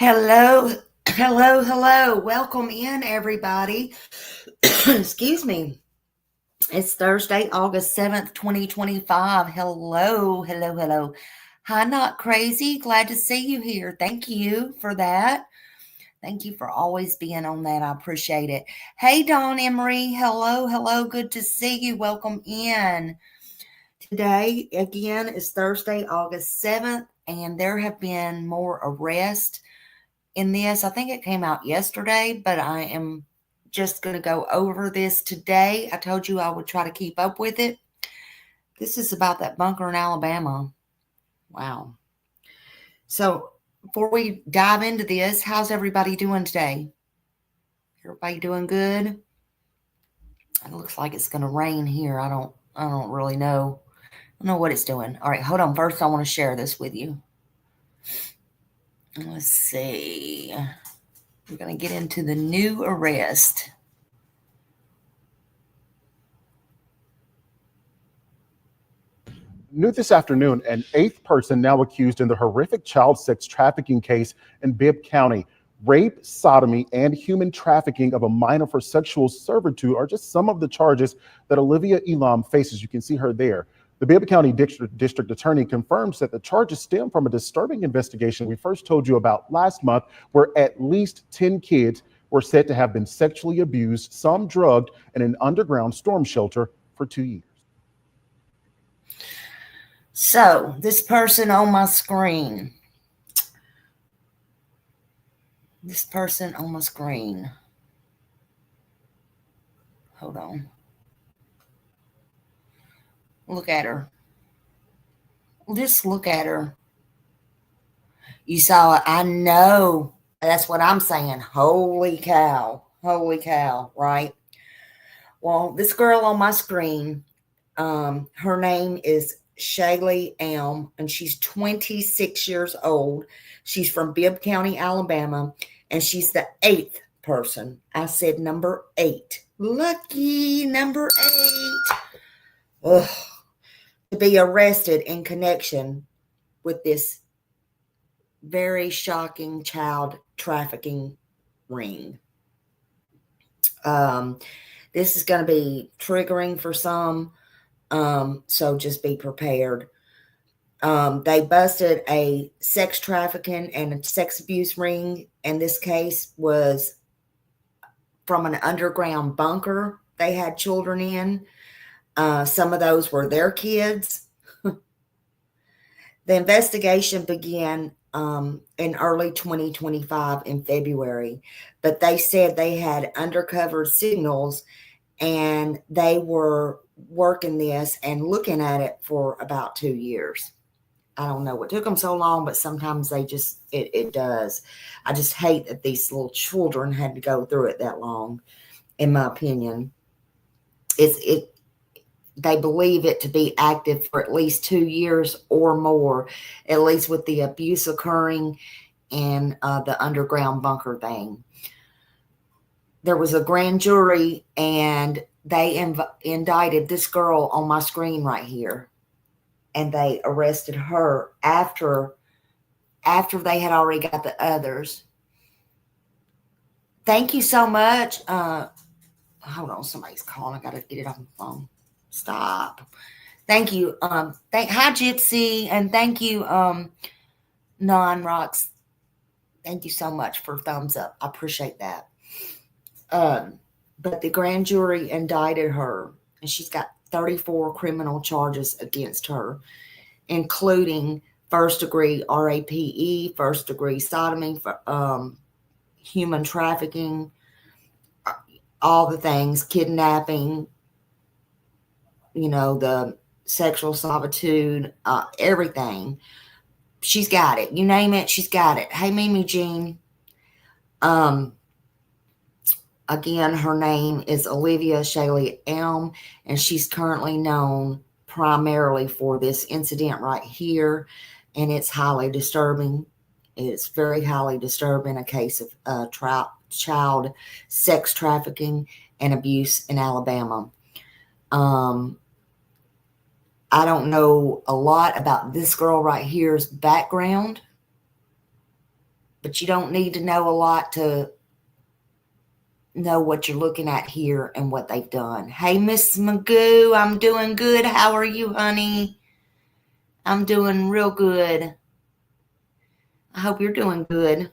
Hello, hello. Welcome in, everybody. Excuse me. It's Thursday, August 7th, 2025. Hello. Hi, Not Crazy. Glad to see you here. Thank you for that. Thank you for always being on that. I appreciate it. Hey, Dawn Emery. Hello. Good to see you. Welcome in. Today, again, is Thursday, August 7th, and there have been more arrests in this. I think it came out yesterday, but I am just going to go over this today. I told you I would try to keep up with it. This is about that bunker in Alabama. Wow. So before we dive into this, how's everybody doing today? Everybody doing good? It looks like it's going to rain here. I don't really know. I don't know what it's doing. All right, hold on. First, I want to share this with you. Let's see. We're going to get into the new arrest. New this afternoon, an eighth person now accused in the horrific child sex trafficking case in Bibb County. Rape, sodomy, and human trafficking of a minor for sexual servitude are just some of the charges that Olivia Elam faces. You can see her there. The Bibb County District Attorney confirms that the charges stem from a disturbing investigation we first told you about last month, where at least 10 kids were said to have been sexually abused, some drugged, in an underground storm shelter for 2 years. So, this person on my screen. Hold on. Look at her. Just look at her. You saw it. I know. That's what I'm saying. Holy cow, right? Well, this girl on my screen, her name is Shaylee Elm, and she's 26 years old. She's from Bibb County, Alabama, and she's the eighth person. I said number 8. Lucky number 8. Ugh. To be arrested in connection with this very shocking child trafficking ring. This is going to be triggering for some. So just be prepared. They busted a sex trafficking and a sex abuse ring, and this case was from an underground bunker they had children in. Some of those were their kids. The investigation began in early 2025 in February, but they said they had undercover signals and they were working this and looking at it for about 2 years. I don't know what took them so long, but sometimes they just, it does. I just hate that these little children had to go through it that long, in my opinion. They believe it to be active for at least 2 years or more, at least with the abuse occurring and the underground bunker thing. There was a grand jury, and they indicted this girl on my screen right here, and they arrested her after they had already got the others. Thank you so much. Hold on, somebody's calling. I got to get it off the phone. Stop. Thank you. Hi Gypsy, and thank you, Non-Rocks. Thank you so much for thumbs up. I appreciate that. But the grand jury indicted her, and she's got 34 criminal charges against her, including first-degree RAPE, first-degree sodomy, human trafficking, all the things, kidnapping, the sexual servitude, everything. She's got it. You name it, she's got it. Hey, Mimi Jean. Again, her name is Olivia Shaylee Elm, and she's currently known primarily for this incident right here, and it's highly disturbing. It's very highly disturbing, a case of child sex trafficking and abuse in Alabama. I don't know a lot about this girl right here's background. but you don't need to know a lot to know what you're looking at here and what they've done. Hey, Miss Magoo, I'm doing good. How are you, honey? I'm doing real good. I hope you're doing good.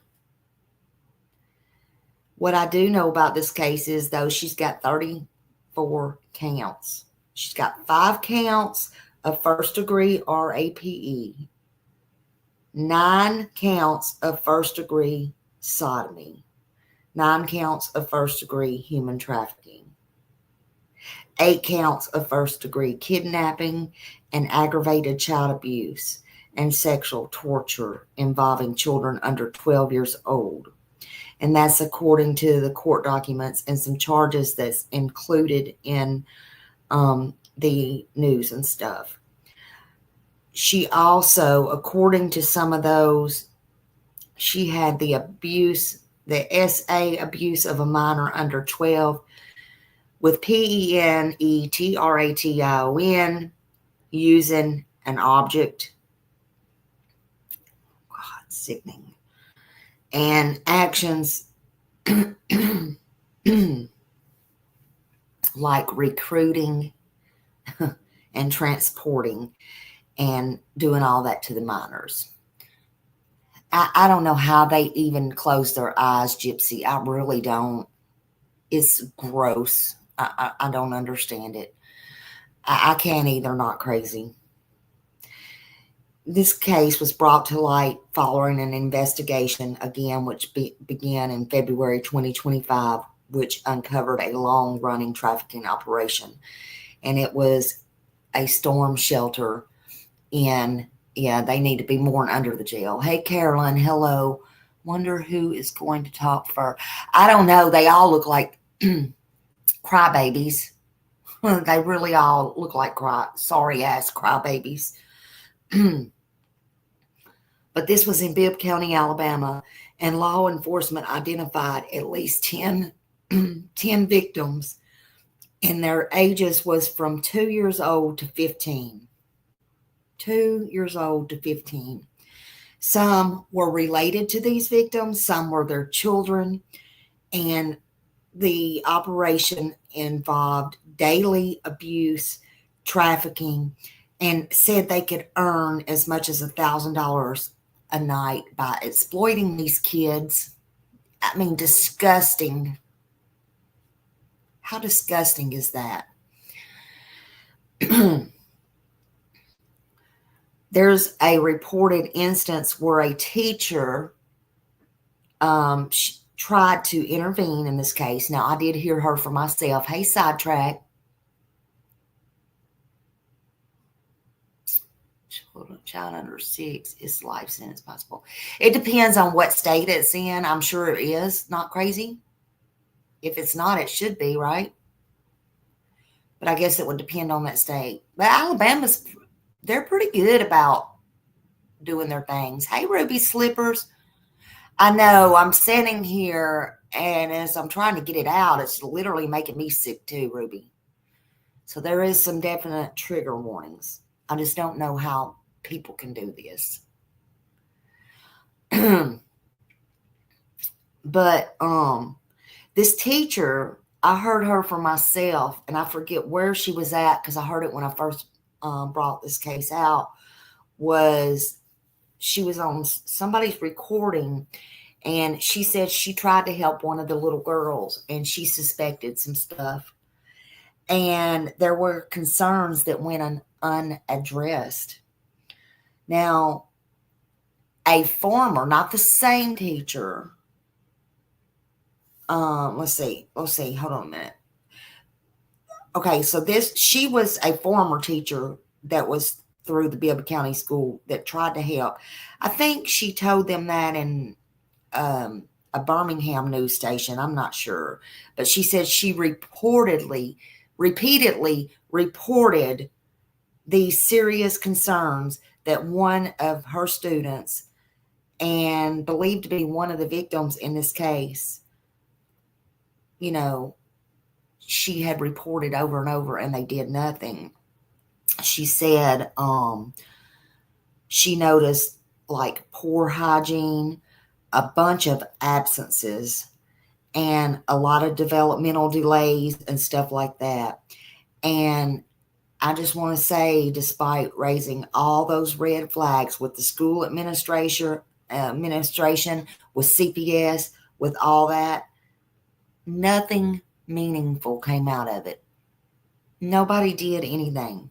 What I do know about this case is, though, she's got 34 counts. She's got 5 counts of first-degree RAPE, 9 counts of first-degree sodomy, 9 counts of first-degree human trafficking, 8 counts of first-degree kidnapping and aggravated child abuse and sexual torture involving children under 12 years old. And that's according to the court documents and some charges that's included in the news and stuff. She also, according to some of those, she had the SA abuse of a minor under 12 with PENETRATION, using an object. God, sickening. And actions like recruiting and transporting and doing all that to the minors. I don't know how they even close their eyes, Gypsy. I really don't. It's gross. I don't understand it. I can't either, not crazy. This case was brought to light following an investigation, again, which began in February 2025, which uncovered a long-running trafficking operation. And it was a storm shelter in, yeah, they need to be mourned under the jail. Hey, Carolyn, hello. Wonder who is going to talk first. I don't know. They all look like crybabies. They really all look like sorry-ass crybabies. But this was in Bibb County, Alabama, and law enforcement identified at least 10 victims, and their ages was from 2 years old to 15. 2 years old to 15. Some were related to these victims, some were their children, and the operation involved daily abuse, trafficking, and said they could earn as much as $1,000 a night by exploiting these kids. I mean, disgusting. How disgusting is that? There's a reported instance where a teacher tried to intervene in this case. Now, I did hear her for myself. Hey, Sidetrack. Child under 6 is life sentence possible. It depends on what state it's in. I'm sure it is. Not crazy. If it's not, it should be, right? But I guess it would depend on that state. But Alabama's, they're pretty good about doing their things. Hey, Ruby Slippers. I know I'm sitting here, and as I'm trying to get it out, it's literally making me sick too, Ruby. So there is some definite trigger warnings. I just don't know how people can do this. But this teacher, I heard her for myself, and I forget where she was at because I heard it when I first brought this case out, she was on somebody's recording, and she said she tried to help one of the little girls, and she suspected some stuff. And there were concerns that went unaddressed. Now, a former, not the same teacher, let's see, hold on a minute. Okay, so she was a former teacher that was through the Bibb County School that tried to help. I think she told them that in a Birmingham news station. I'm not sure. But she said she repeatedly reported these serious concerns that one of her students, and believed to be one of the victims in this case, she had reported over and over, and they did nothing. She said she noticed like poor hygiene, a bunch of absences and a lot of developmental delays and stuff like that. And I just want to say, despite raising all those red flags with the school administration, with CPS, with all that, nothing meaningful came out of it. Nobody did anything.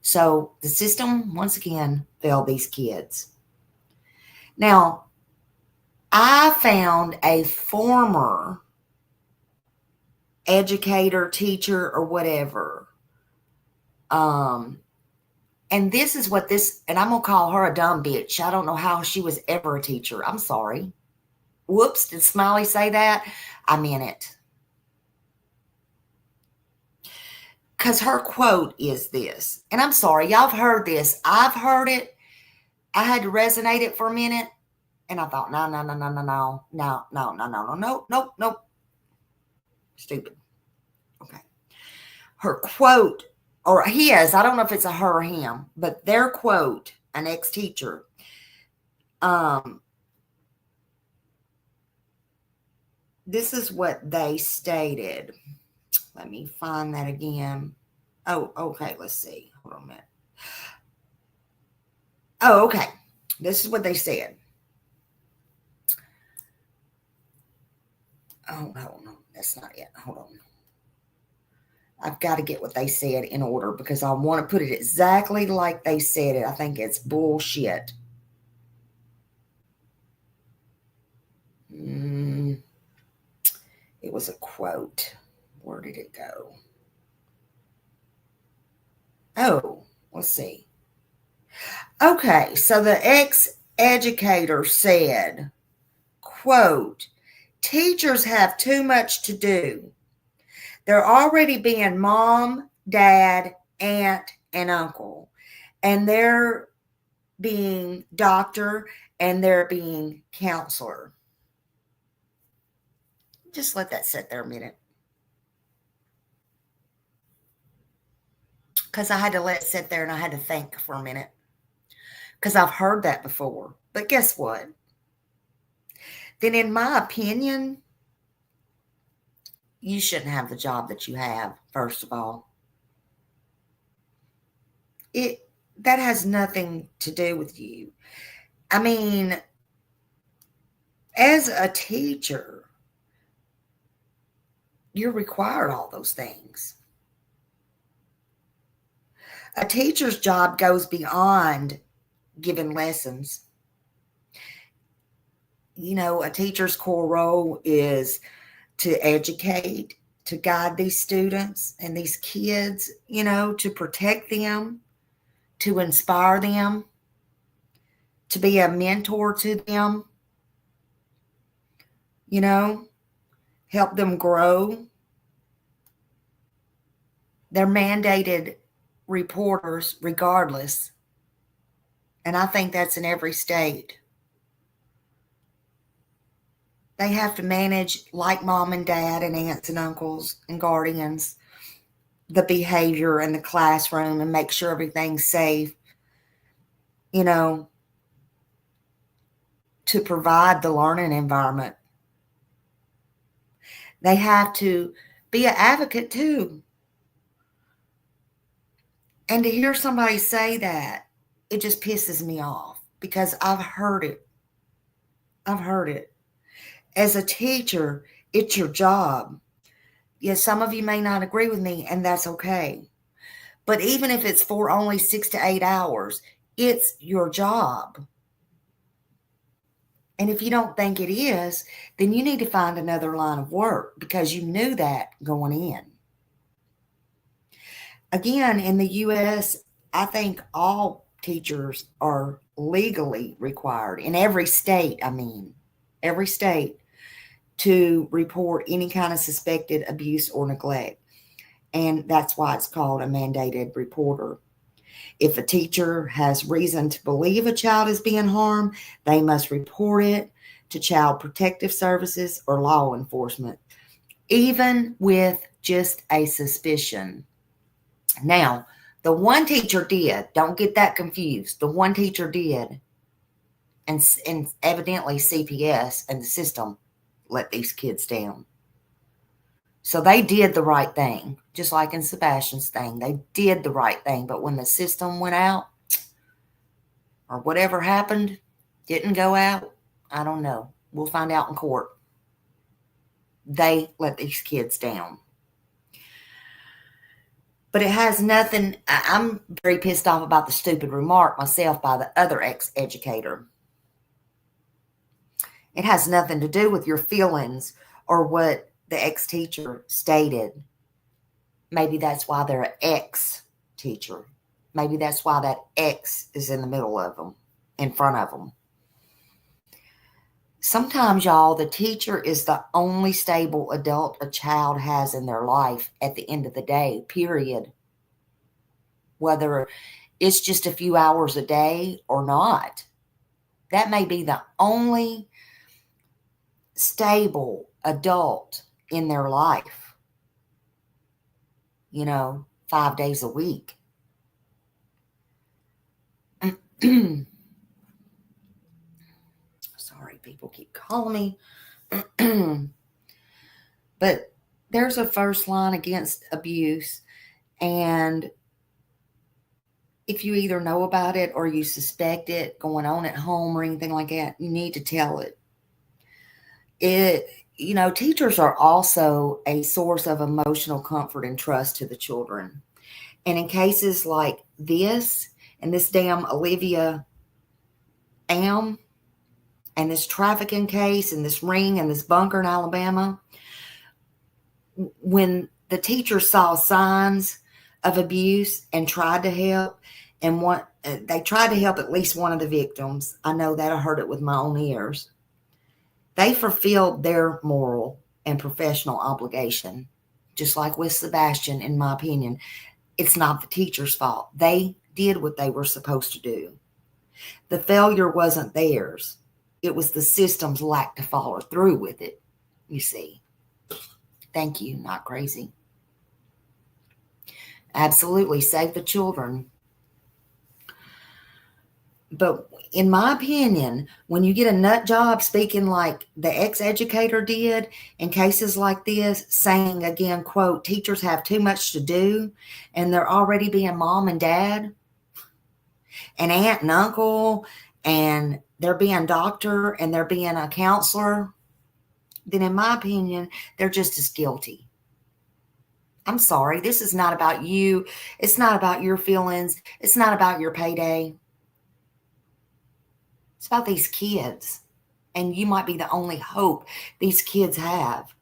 So the system, once again, failed these kids. Now, I found a former educator, teacher, or whatever. And this is what this, and I'm going to call her a dumb bitch. I don't know how she was ever a teacher. I'm sorry. Whoops, did Smiley say that? I meant it. Because her quote is this, and I'm sorry, y'all have heard this. I've heard it. I had to resonate it for a minute, and I thought, no. Stupid. Okay. Her quote, or his, I don't know if it's a her or him, but their quote, an ex-teacher, this is what they stated. Let me find that again. Oh, okay. Let's see. Hold on a minute. Oh, okay. This is what they said. Oh, no. That's not it. Hold on. I've got to get what they said in order because I want to put it exactly like they said it. I think it's bullshit. It was a quote. Where did it go? Oh, let's see. Okay, so the ex-educator said, quote, teachers have too much to do. They're already being mom, dad, aunt, and uncle. And they're being doctor and they're being counselor. Just let that sit there a minute. Because I had to let it sit there and I had to think for a minute. Because I've heard that before. But guess what? Then in my opinion, you shouldn't have the job that you have, first of all. That has nothing to do with you. I mean, as a teacher, you're required all those things. A teacher's job goes beyond giving lessons. You know, a teacher's core role is to educate, to guide these students and these kids, you know, to protect them, to inspire them, to be a mentor to them, you know, help them grow. They're mandated reporters regardless. And I think that's in every state. They have to manage, like mom and dad and aunts and uncles and guardians, the behavior in the classroom and make sure everything's safe, you know, to provide the learning environment. They have to be an advocate too. And to hear somebody say that, it just pisses me off because I've heard it. I've heard it. As a teacher, it's your job. Yes, some of you may not agree with me, and that's okay. But even if it's for only 6 to 8 hours, it's your job. And if you don't think it is, then you need to find another line of work because you knew that going in. Again, in the U.S., I think all teachers are legally required in every state, every state, to report any kind of suspected abuse or neglect. And that's why it's called a mandated reporter. If a teacher has reason to believe a child is being harmed, they must report it to Child Protective Services or law enforcement, even with just a suspicion. Now, the one teacher did, don't get that confused, the one teacher did And evidently CPS and the system let these kids down. So they did the right thing, just like in Sebastian's thing. They did the right thing, but when the system went out, or whatever happened, didn't go out, I don't know. We'll find out in court. They let these kids down. But it has nothing, I'm very pissed off about the stupid remark myself by the other ex-educator. It has nothing to do with your feelings or what the ex-teacher stated. Maybe that's why they're an ex-teacher. Maybe that's why that X is in the middle of them, in front of them. Sometimes, y'all, the teacher is the only stable adult a child has in their life at the end of the day, period. Whether it's just a few hours a day or not. That may be the only stable adult in their life. 5 days a week. Sorry, people keep calling me. But there's a first line against abuse, and if you either know about it or you suspect it going on at home or anything like that, you need to tell it. Teachers are also a source of emotional comfort and trust to the children. And in cases like this, and this damn Olivia Am, and this trafficking case, and this ring, and this bunker in Alabama, when the teacher saw signs of abuse and tried to help, and they tried to help at least one of the victims. I know that, I heard it with my own ears. They fulfilled their moral and professional obligation, just like with Sebastian, in my opinion. It's not the teacher's fault. They did what they were supposed to do. The failure wasn't theirs. It was the system's lack to follow through with it, you see. Thank you, not crazy. Absolutely, save the children. But in my opinion, when you get a nut job speaking like the ex-educator did in cases like this, saying again, quote, teachers have too much to do, and they're already being mom and dad and aunt and uncle, and they're being doctor and they're being a counselor, then in my opinion, they're just as guilty. I'm sorry. This is not about you. It's not about your feelings. It's not about your payday. It's about these kids. And you might be the only hope these kids have.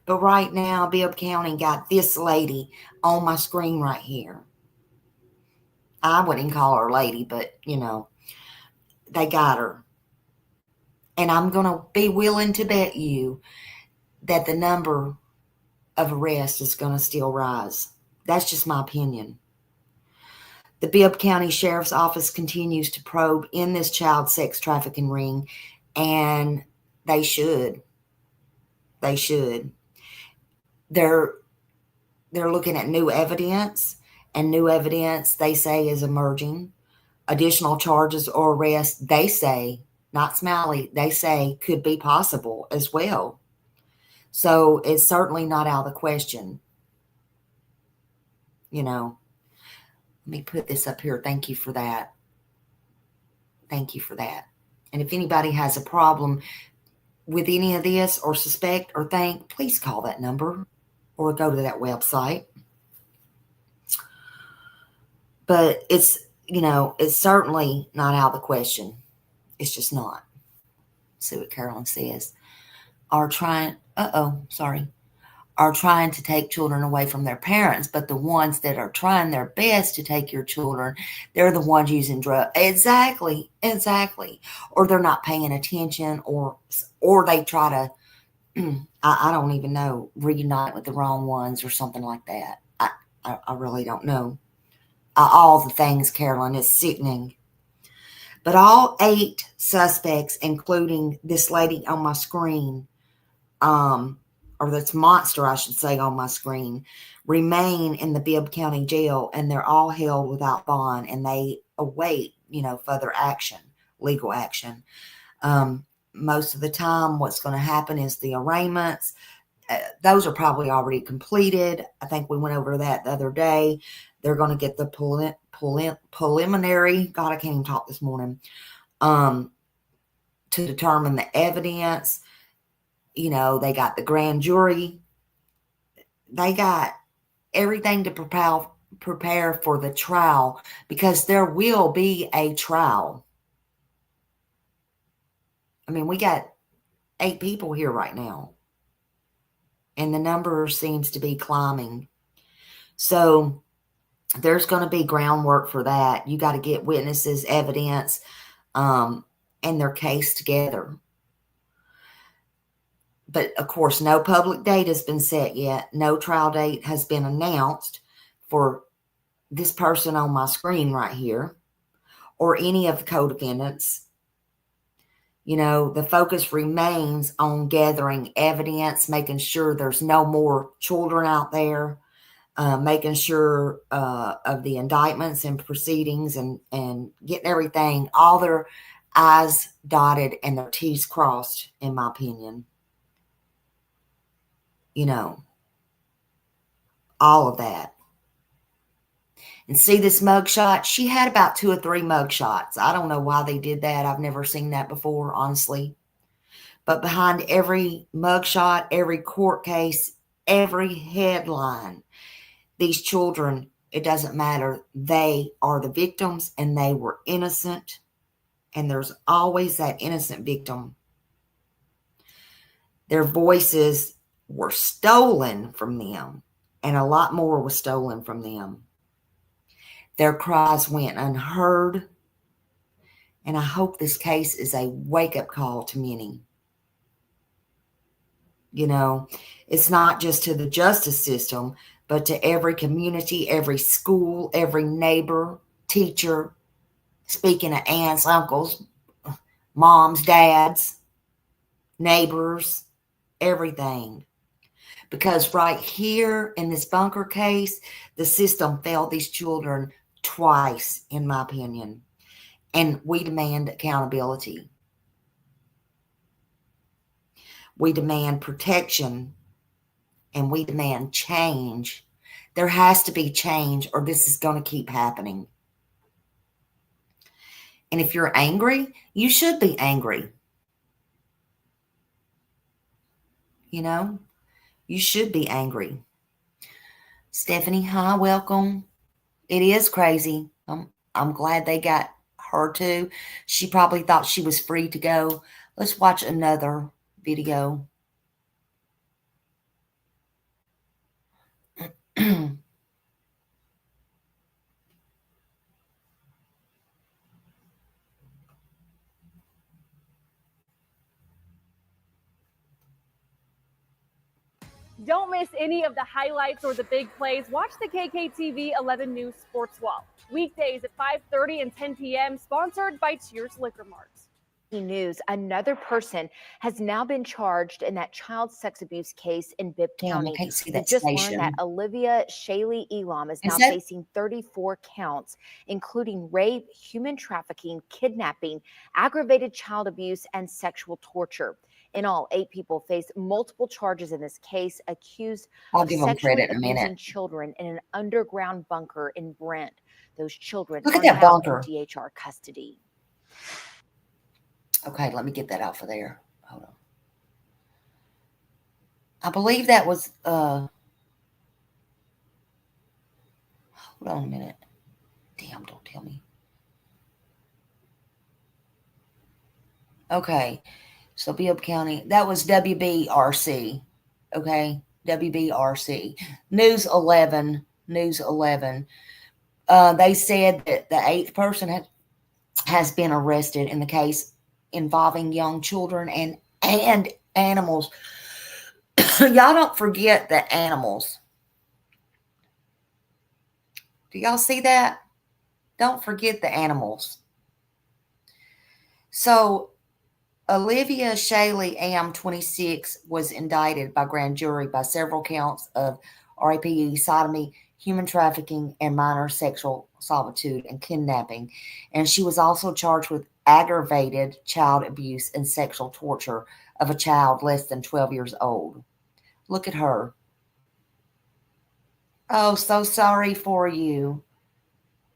But right now, Bibb County got this lady on my screen right here. I wouldn't call her a lady, but, they got her. And I'm going to be willing to bet you that the number of arrests is going to still rise. That's just my opinion. The Bibb County Sheriff's Office continues to probe in this child sex trafficking ring, and they should. They should. They're looking at new evidence, and new evidence, they say, is emerging. Additional charges or arrests, they say, not Smiley, they say could be possible as well. So it's certainly not out of the question. Let me put this up here. Thank you for that. Thank you for that. And if anybody has a problem with any of this or suspect or think, please call that number or go to that website. But it's certainly not out of the question. It's just not. See what Carolyn says. Are trying to take children away from their parents, but the ones that are trying their best to take your children, they're the ones using drugs. Exactly. Or they're not paying attention, or they try to, I don't even know, reunite with the wrong ones or something like that. I really don't know. All the things, Carolyn, is sickening. But all 8 suspects, including this lady on my screen, or this monster, I should say, on my screen, remain in the Bibb County Jail, and they're all held without bond, and they await, further action. legal action. Most of the time, what's going to happen is the arraignments. Those are probably already completed. I think we went over that the other day. They're going to get the preliminary. God, I can't even talk this morning. To determine the evidence. You know, they got the grand jury. They got everything to prepare for the trial, because there will be a trial. I mean, we got 8 people here right now, and the number seems to be climbing. So there's going to be groundwork for that. You got to get witnesses, evidence, and their case together. But of course, no public date has been set yet. No trial date has been announced for this person on my screen right here, or any of the co-defendants. You know, the focus remains on gathering evidence, making sure there's no more children out there, making sure of the indictments and proceedings, and getting everything, all their I's dotted and their T's crossed, in my opinion. You know, all of that. And see this mugshot? She had about 2 or 3 mugshots. I don't know why they did that. I've never seen that before, honestly. But behind every mugshot, every court case, every headline, these children, it doesn't matter. They are the victims, and they were innocent. And there's always that innocent victim. Their voices were stolen from them, and a lot more was stolen from them. Their cries went unheard, and I hope this case is a wake-up call to many. You know, it's not just to the justice system, but to every community, every school, every neighbor, teacher, speaking of aunts, uncles, moms, dads, neighbors, everything. Because right here in this bunker case, the system failed these children twice, in my opinion. And we demand accountability. We demand protection, and we demand change. There has to be change, or this is going to keep happening. And if you're angry, you should be angry. You know, you should be angry. Stephanie, hi, welcome. It is crazy. I'm glad they got her too. She probably thought she was free to go. Let's watch another video. Don't miss any of the highlights or the big plays. Watch the KKTV 11 News Sports Wall. Weekdays at 5:30 and 10 p.m. Sponsored by Cheers Liquor Mart. News, another person has now been charged in that child sex abuse case in Bibb County. I can't see We that just station. learned that Olivia Shaylee Elam is now that- facing 34 counts, including rape, human trafficking, kidnapping, aggravated child abuse, and sexual torture. In all, 8 people face multiple charges in this case, accused I'll of give them sexually credit in a abusing minute. children in an underground bunker in Brent. Those children Look are at that now bunker. in DHR custody. Okay, let me get that off of there. Hold on. I believe that was, hold on a minute. Damn, don't tell me. Okay, so Bibb County, that was WBRC. Okay, WBRC. News 11. They said that the 8th person has been arrested in the case involving young children and animals. Y'all don't forget the animals. Do y'all see that? Don't forget the animals. So Olivia Shaylee Am, 26, was indicted by grand jury by several counts of RAPE, sodomy, human trafficking, and minor sexual servitude and kidnapping. And she was also charged with aggravated child abuse and sexual torture of a child less than 12 years old. Look at her. Oh, so sorry for you.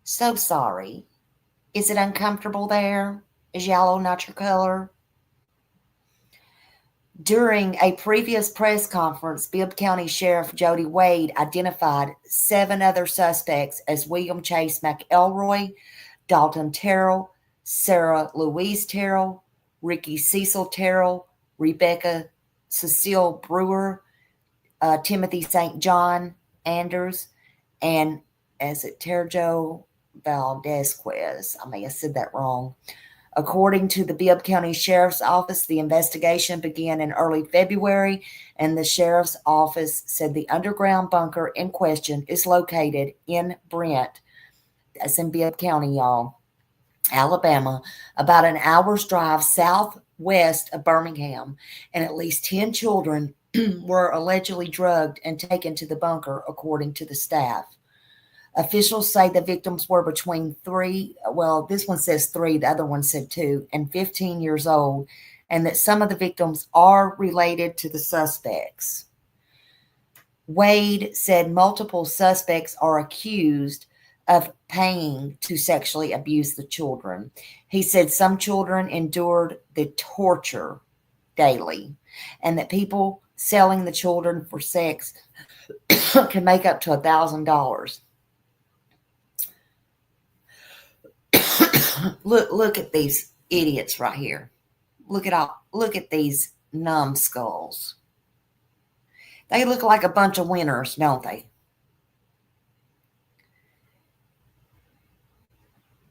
So sorry. Is it uncomfortable there? Is yellow not your color? During a previous press conference, Bibb County Sheriff Jody Wade identified 7 other suspects as William Chase McElroy, Dalton Terrell, Sarah Louise Terrell, Ricky Cecil Terrell, Rebecca Cecile Brewer, Timothy St. John Anders, and Terjo Valdezquez. I may have said that wrong. According to the Bibb County Sheriff's Office, the investigation began in early February, and the Sheriff's Office said the underground bunker in question is located in Brent, that's in Bibb County, y'all, Alabama, about an hour's drive southwest of Birmingham, and at least 10 children were allegedly drugged and taken to the bunker, according to the staff. Officials say the victims were between 3, well, this one says 3, the other one said 2, and 15 years old, and that some of the victims are related to the suspects. Wade said multiple suspects are accused of paying to sexually abuse the children. He said some children endured the torture daily, and that people selling the children for sex can make up to $1,000. Look at these idiots right here. Look at these numbskulls. They look like a bunch of winners, don't they?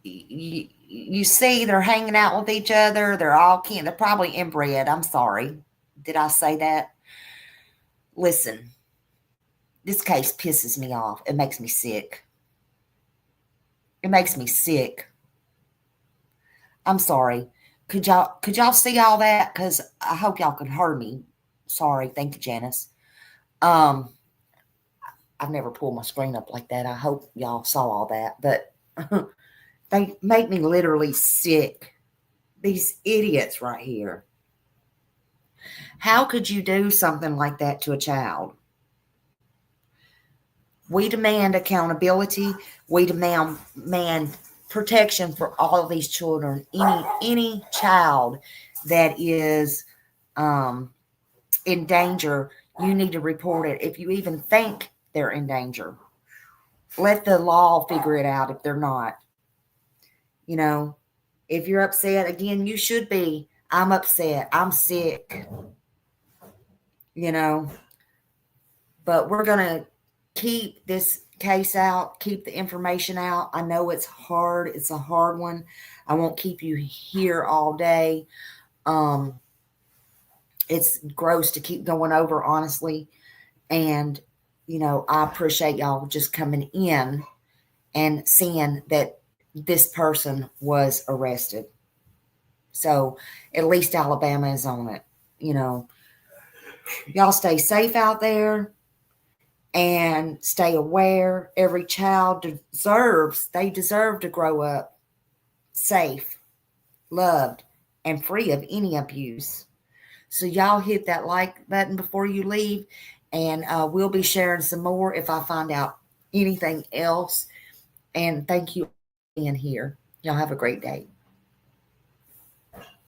You see, they're hanging out with each other. They're probably inbred. I'm sorry. Did I say that? Listen, this case pisses me off. It makes me sick. It makes me sick. I'm sorry. Could y'all see all that? Because I hope y'all can hear me. Sorry. Thank you, Janice. I've never pulled my screen up like that. I hope y'all saw all that. But they make me literally sick. These idiots right here. How could you do something like that to a child? We demand accountability. We demand protection for all of these children. Any child that is in danger, you need to report it. If you even think they're in danger, let the law figure it out if they're not. You know, if you're upset, again, you should be. I'm upset. I'm sick. You know, but we're going to keep this case out, keep the information out. I know it's hard. It's a hard one. I won't keep you here all day. It's gross to keep going over, honestly. And, you know, I appreciate y'all just coming in and seeing that this person was arrested. So at least Alabama is on it. You know, y'all stay safe out there and stay aware. Every child they deserve to grow up safe, loved, and free of any abuse. So y'all hit that like button before you leave, and we'll be sharing some more if I find out anything else. And thank you for being here. Y'all have a great day.